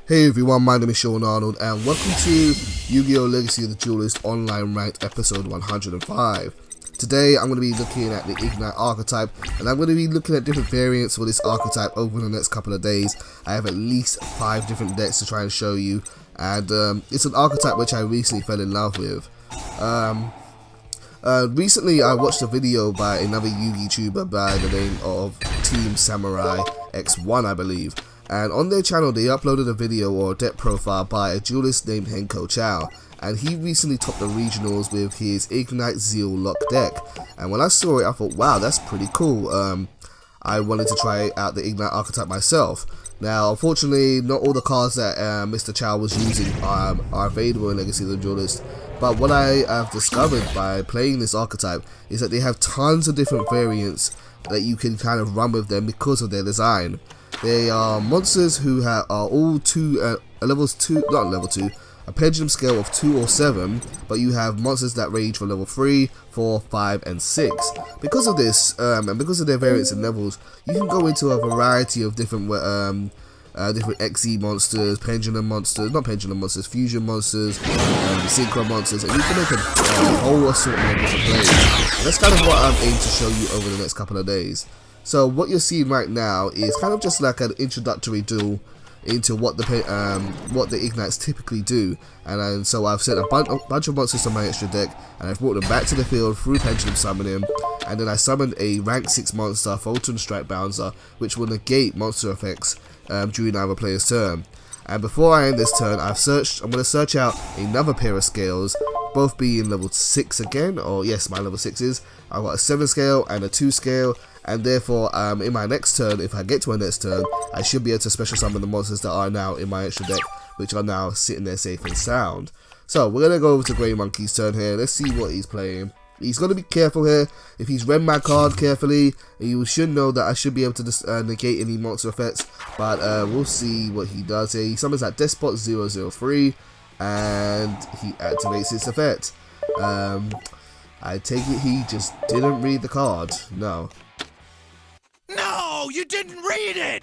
Hey everyone, my name is Sean Arnold and welcome to Yu-Gi-Oh! Legacy of the Duelist Online Ranked episode 105. Today I'm going to be looking at the Igknight Archetype and I'm going to be looking at different variants for this archetype over the next couple of days. I have at least 5 different decks to try and show you, and it's an archetype which I recently fell in love with. Recently I watched a video by another Yu-Gi tuber by the name of Team Samurai X1 I believe. And on their channel they uploaded a video or deck profile by a duelist named Henko Chow, and he recently topped the regionals with his Igknight Zeal lock deck, and when I saw it I thought, wow, that's pretty cool. I wanted to try out the Igknight archetype myself. Now unfortunately not all the cards that Mr. Chow was using are available in Legacy of the Duelist, but what I have discovered by playing this archetype is that they have tons of different variants that you can kind of run with them because of their design. They are monsters who are all levels 2, not level 2, a pendulum scale of 2 or 7, but you have monsters that range from level 3, 4, 5, and 6. Because of this, and because of their variants and levels, you can go into a variety of different XE monsters, pendulum monsters, not pendulum monsters, fusion monsters, synchro monsters, and you can make a whole assortment of different plays. And that's kind of what I'm aiming to show you over the next couple of days. So what you're seeing right now is kind of just like an introductory duel into what the Igknights typically do, and so I've sent a bunch of monsters to my extra deck, and I've brought them back to the field through pendulum summoning, and then I summoned a rank 6 monster, Photon Strike Bouncer, which will negate monster effects during either player's turn. And before I end this turn, I'm going to search out another pair of scales, both being level 6 again, or yes, my level 6s. I've got a 7 scale and a 2 scale, and therefore in my next turn, if I get to a next turn, I should be able to special summon the monsters that are now in my extra deck, which are now sitting there safe and sound. So we're going to go over to Grey Monkey's turn here. Let's see what he's playing. He's going to be careful here. If he's read my card carefully, you should know that I should be able to negate any monster effects, but we'll see what he does here. He summons that Despot 003 and he activates its effect. I take it he just didn't read the card. No, you didn't read it!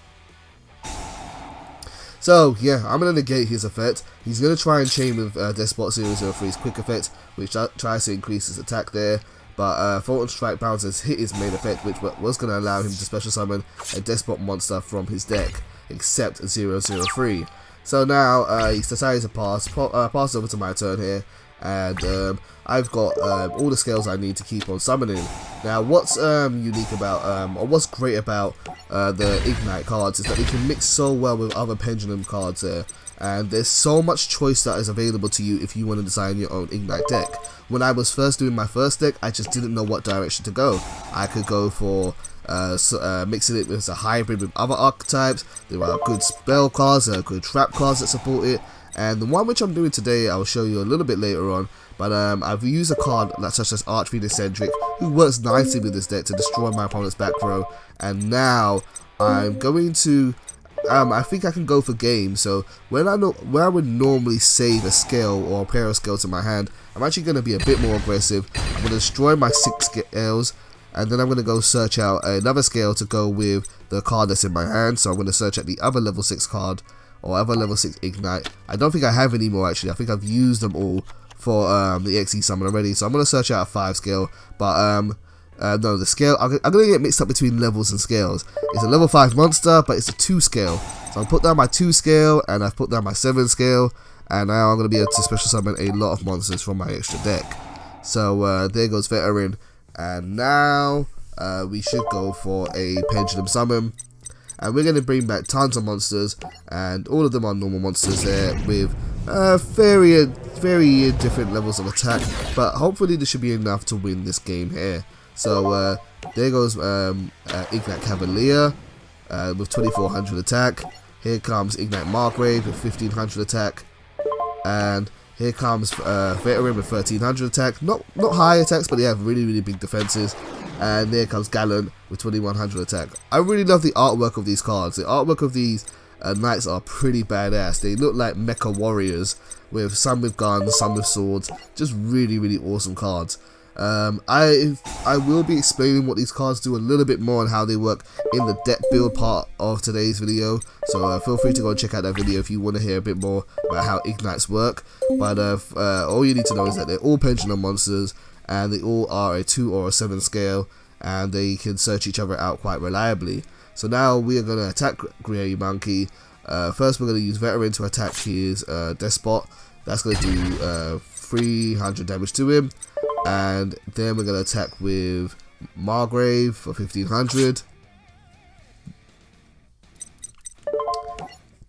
So yeah, I'm going to negate his effect. He's going to try and chain with Despot 003's quick effect, which tries to increase his attack there, but Photon Strike Bouncer has hit his main effect, which was going to allow him to special summon a Despot monster from his deck, except 003. So now he's decided to pass over to my turn here, and I've got all the scales I need to keep on summoning. Now what's unique about, or what's great about the Igknight cards is that they can mix so well with other pendulum cards there, and there's so much choice that is available to you if you want to design your own Igknight deck. When I was first doing my first deck, I just didn't know what direction to go. I could go for mixing it with a hybrid with other archetypes. There are good spell cards, there are good trap cards that support it, and the one which I'm doing today I will show you a little bit later on, but I've used a card such as Archfiend Eccentric, who works nicely with this deck to destroy my opponent's back row, and now I'm going to I think I can go for game. So where I would normally save a scale or a pair of scales in my hand, I'm actually going to be a bit more aggressive. I'm going to destroy my 6 scales, and then I'm going to go search out another scale to go with the card that's in my hand. So I'm going to search at the other level 6 card, or other level 6 Igknight. I don't think I have any more actually. I think I've used them all for the XE summon already. So I'm going to search out a 5 scale, but no, the scale, I'm going to get mixed up between levels and scales. It's a level 5 monster, but it's a 2 scale. So I'll put down my 2 scale, and I've put down my 7 scale, and now I'm going to be able to special summon a lot of monsters from my extra deck. So there goes Veteran, and now we should go for a pendulum summon, and we're going to bring back tons of monsters, and all of them are normal monsters there with very different levels of attack, but hopefully this should be enough to win this game here. So there goes Igknight Cavalier with 2400 attack. Here comes Igknight Margrave with 1500 attack, and here comes Veteran with 1300 attack. Not high attacks, but they have really big defenses. And there comes Gallant with 2100 attack. I really love the artwork of these cards. The artwork of these knights are pretty badass. They look like mecha warriors, with some with guns, some with swords. Just really awesome cards. I will be explaining what these cards do a little bit more and how they work in the deck build part of today's video, so feel free to go and check out that video if you want to hear a bit more about how Igknights work. But all you need to know is that they're all pendulum monsters, and they all are a 2 or a 7 scale, and they can search each other out quite reliably. So now we are going to attack Grey Monkey. First we're going to use Veteran to attack his Despot. That's going to do 300 damage to him. And then we're going to attack with Margrave for 1500.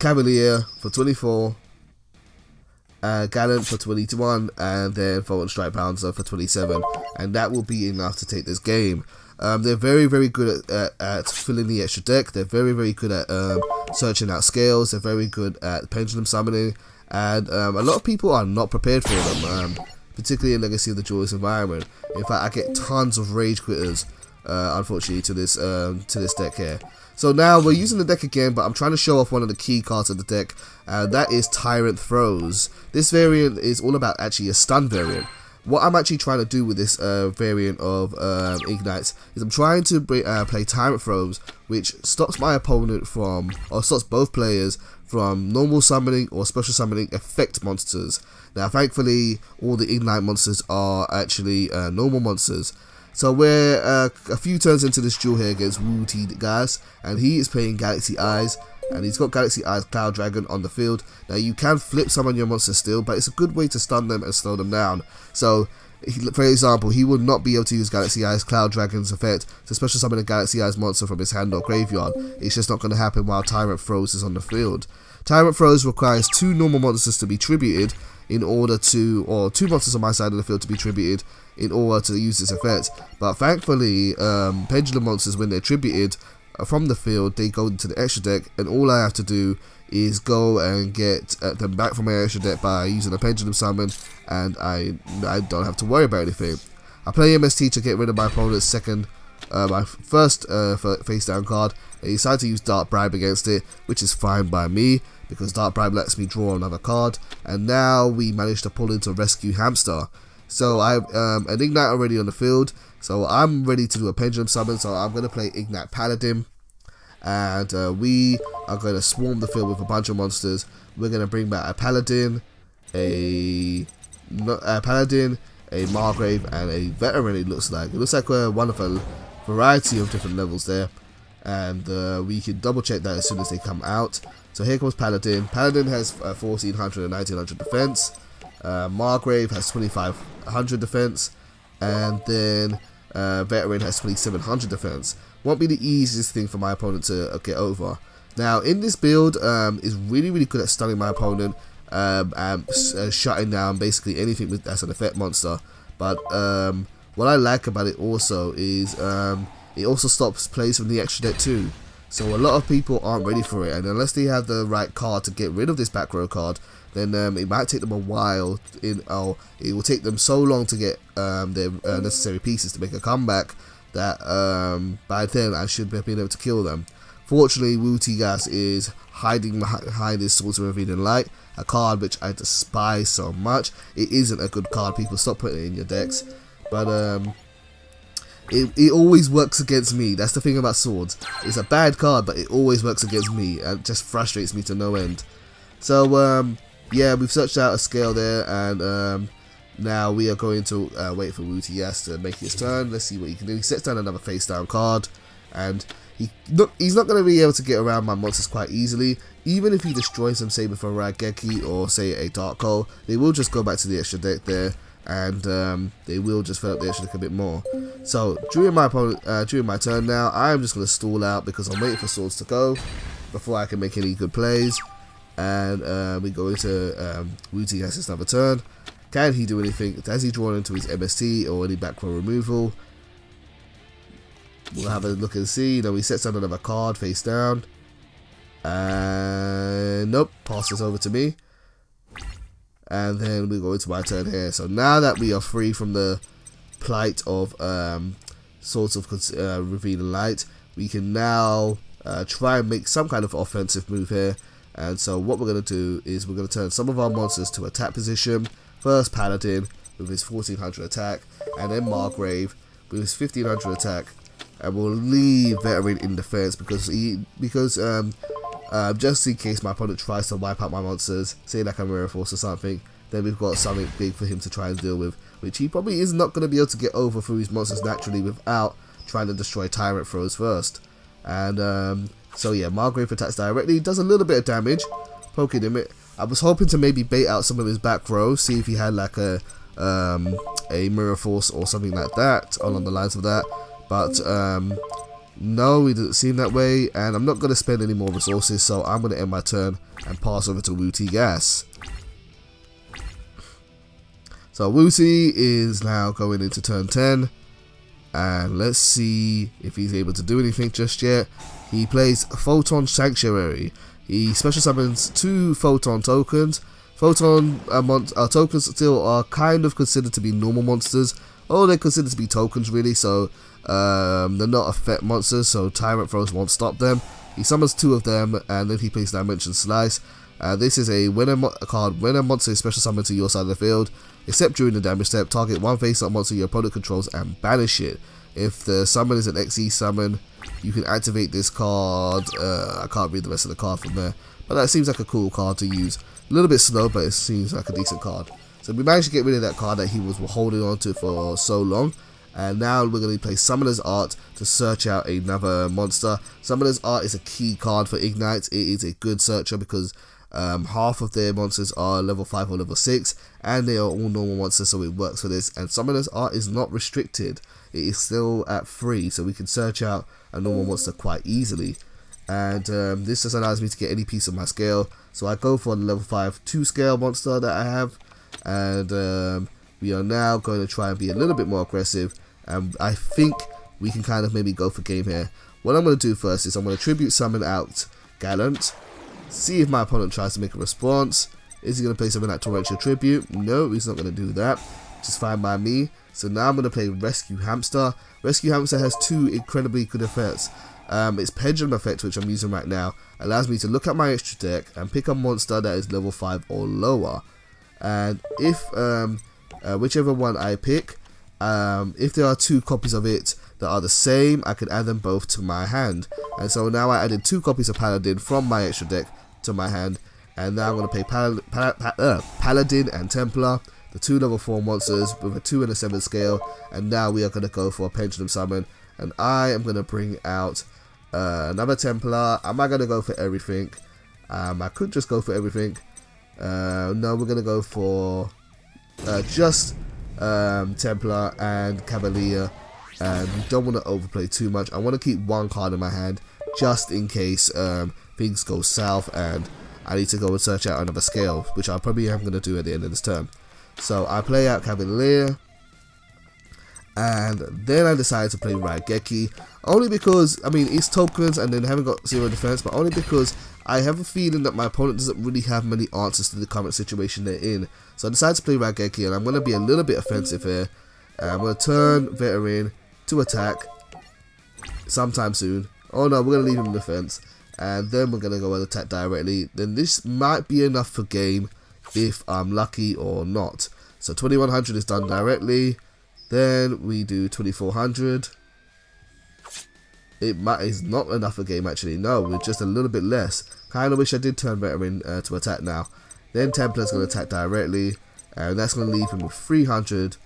Cavalier for 24. Gallant for 21, and then Fulton Strike Bouncer for 27, and that will be enough to take this game. They're very good at filling the extra deck. They're very good at searching out scales. They're very good at pendulum summoning, and a lot of people are not prepared for them, particularly in Legacy of the Duelist environment. In fact, I get tons of rage quitters, unfortunately, to this deck here. So now we're using the deck again, but I'm trying to show off one of the key cards of the deck, and that is Tyrant Throws. This variant is all about actually a stun variant. What I'm actually trying to do with this variant of Igknights is I'm trying to play Tyrant Throws, which stops my opponent from, or stops both players from normal summoning or special summoning effect monsters. Now thankfully all the Igknight monsters are actually normal monsters. So we're a few turns into this duel here against Wu T guys, and he is playing Galaxy Eyes, and he's got Galaxy Eyes Cloud Dragon on the field. Now you can flip summon your monsters still, but it's a good way to stun them and slow them down. So for example, he would not be able to use Galaxy Eyes Cloud Dragon's effect to special summon a Galaxy Eyes monster from his hand or graveyard. It's just not going to happen while Tyrant Throws is on the field. Tyrant Throws requires 2 normal monsters to be tributed in order to, or 2 monsters on my side of the field to be tributed in order to use this effect. But thankfully, pendulum monsters, when they're tributed from the field, they go into the extra deck, and all I have to do is go and get them back from my extra deck by using a pendulum summon, and I don't have to worry about anything. I play MST to get rid of my opponent's my first face down card, and he decided to use Dark Bribe against it, which is fine by me, because Dark Bribe lets me draw another card, and now we managed to pull into Rescue Hamster. So I have an Igknight already on the field, so I'm ready to do a pendulum summon. So I'm going to play Igknight Paladin, and we are going to swarm the field with a bunch of monsters. We're going to bring back a Paladin, a Margrave, and a Veteran. It looks like one of a variety of different levels there, and we can double check that as soon as they come out. So here comes Paladin. Paladin has 1400 and 1900 defense. Margrave has 2500 defense, and then Veteran has 2700 defense. Won't be the easiest thing for my opponent to get over. Now in this build is really good at stunning my opponent and shutting down basically anything that's an effect monster. But what I like about it also is it also stops plays from the extra deck too. So a lot of people aren't ready for it, and unless they have the right card to get rid of this back row card, then it might take them a while. It will take them so long to get their necessary pieces to make a comeback that by then I should have been able to kill them. Fortunately, Wu Tigas is hiding behind his Swords of Revealing Light, a card which I despise so much. It isn't a good card, people, stop putting it in your decks. But it always works against me. That's the thing about swords. It's a bad card, but it always works against me, and it just frustrates me to no end. So yeah, we've searched out a scale there, and now we are going to wait for Wu Tigas to make his turn. Let's see what he can do. He sets down another face down card, and he's not going to be able to get around my monsters quite easily. Even if he destroys them, say with a Raigeki or say a Dark Hole, they will just go back to the extra deck there, and they will just fill up the extra deck a bit more. So during my turn now, I'm just going to stall out because I'm waiting for swords to go before I can make any good plays. And we go into Wooty has his another turn. Can he do anything? Has he drawn into his MST or any back row removal? We'll have a look and see. He sets down another card face down. And nope, passes over to me. And then we go into my turn here. So now that we are free from the plight of Swords of Revealing Light, we can now try and make some kind of offensive move here. And so what we're going to do is we're going to turn some of our monsters to attack position. First Paladin, we're with his 1400 attack, and then Margrave with his 1500 attack, and we'll leave Veteran in defense because just in case my opponent tries to wipe out my monsters, say like a Mirror Force or something, then we've got something big for him to try and deal with, which he probably is not going to be able to get over through his monsters naturally without trying to destroy Tyrant throws first. And so yeah, Margrave attacks directly, does a little bit of damage, poking him. I was hoping to maybe bait out some of his back row, see if he had like a Mirror Force or something like that along the lines of that, but no, it didn't seem that way, and I'm not going to spend any more resources, so I'm going to end my turn and pass over to Wooty Gas. So Wooty is now going into turn 10, and let's see if he's able to do anything just yet. He plays Photon Sanctuary. He special summons 2 Photon tokens. Photon tokens still are kind of considered to be normal monsters, or they're considered to be tokens really, so they're not effect monsters, so Tyrant throws won't stop them. He summons 2 of them, and then he plays Dimension Slice. This is a card. When a monster is special summoned to your side of the field, except during the damage step, target one face-up monster your opponent controls and banish it. If the summon is an XE summon, you can activate this card. I can't read the rest of the card from there, but that seems like a cool card to use. A little bit slow, but it seems like a decent card. So we managed to get rid of that card that he was holding on to for so long. And now we're going to play Summoner's Art to search out another monster. Summoner's Art is a key card for Igknights. It is a good searcher because half of their monsters are level 5 or level 6, and they are all normal monsters, so it works for this. And Summoner's Art is not restricted. It is still at 3, so we can search out a normal monster quite easily. And this just allows me to get any piece of my scale. So I go for the level 5 2 scale monster that I have, and we are now going to try and be a little bit more aggressive, and I think we can kind of maybe go for game here. What I'm going to do first is I'm going to tribute summon out Gallant, see if my opponent tries to make a response. Is he going to play something like Torrential Tribute? No, he's not going to do that, which is fine by me. So now I'm going to play Rescue Hamster. Rescue Hamster has 2 incredibly good effects. Its Pendulum effect, which I'm using right now, allows me to look at my extra deck and pick a monster that is level 5 or lower. And if whichever one I pick, if there are 2 copies of it that are the same, I can add them both to my hand. And so now I added 2 copies of Paladin from my extra deck to my hand, and now I'm going to play Paladin and Templar, the 2 level 4 monsters with a 2 and a 7 scale. And now we are going to go for a Pendulum Summon, and I am going to bring out another Templar. Am I going to go for everything? I could just go for everything. No, we're going to go for just Templar and Cavalier, and we don't want to overplay too much. I want to keep 1 card in my hand just in case things go south and I need to go and search out another scale, which I probably am going to do at the end of this turn. So I play out Cavalier, and then I decided to play Raigeki, only because, I mean, it's tokens and then haven't got 0 defense, but only because I have a feeling that my opponent doesn't really have many answers to the current situation they're in. So I decided to play Raigeki, and I'm going to be a little bit offensive here. I'm going to turn Veteran to attack sometime soon. Oh no, we're going to leave him in defense, and then we're going to go and attack directly. Then this might be enough for game if I'm lucky or not. So 2100 is done directly. Then we do 2400. It's not enough for game actually. No, we're just a little bit less. Kind of wish I did turn Veteran to attack now. Then Templar's going to attack directly, and that's going to leave him with 300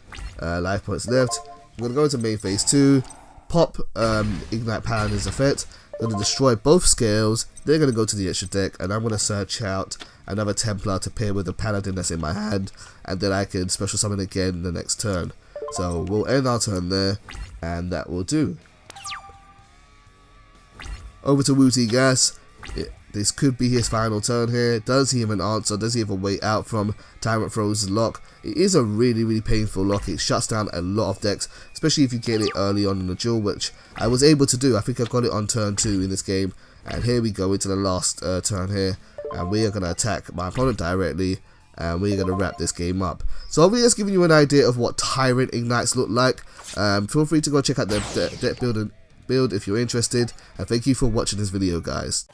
life points left. I'm going to go into main phase 2, pop Igknight Paladin's effect. I'm going to destroy both scales. They're going to go to the extra deck, and I'm going to search out another Templar to pair with the Paladin that's in my hand, and then I can special summon again the next turn. So we'll end our turn there, and that will do. Over to Wooty Gas. This could be his final turn here. Does he have an answer? Does he have a way out from Tyrant Throws' lock? It is a really painful lock. It shuts down a lot of decks, especially if you get it early on in the duel, which I was able to do. I think I got it on turn 2 in this game. And here we go into the last turn here, and we are going to attack my opponent directly, and we're going to wrap this game up. So hopefully that's giving you an idea of what Tyrant Igknights look like. Feel free to go check out the deck build if you're interested, and thank you for watching this video, guys.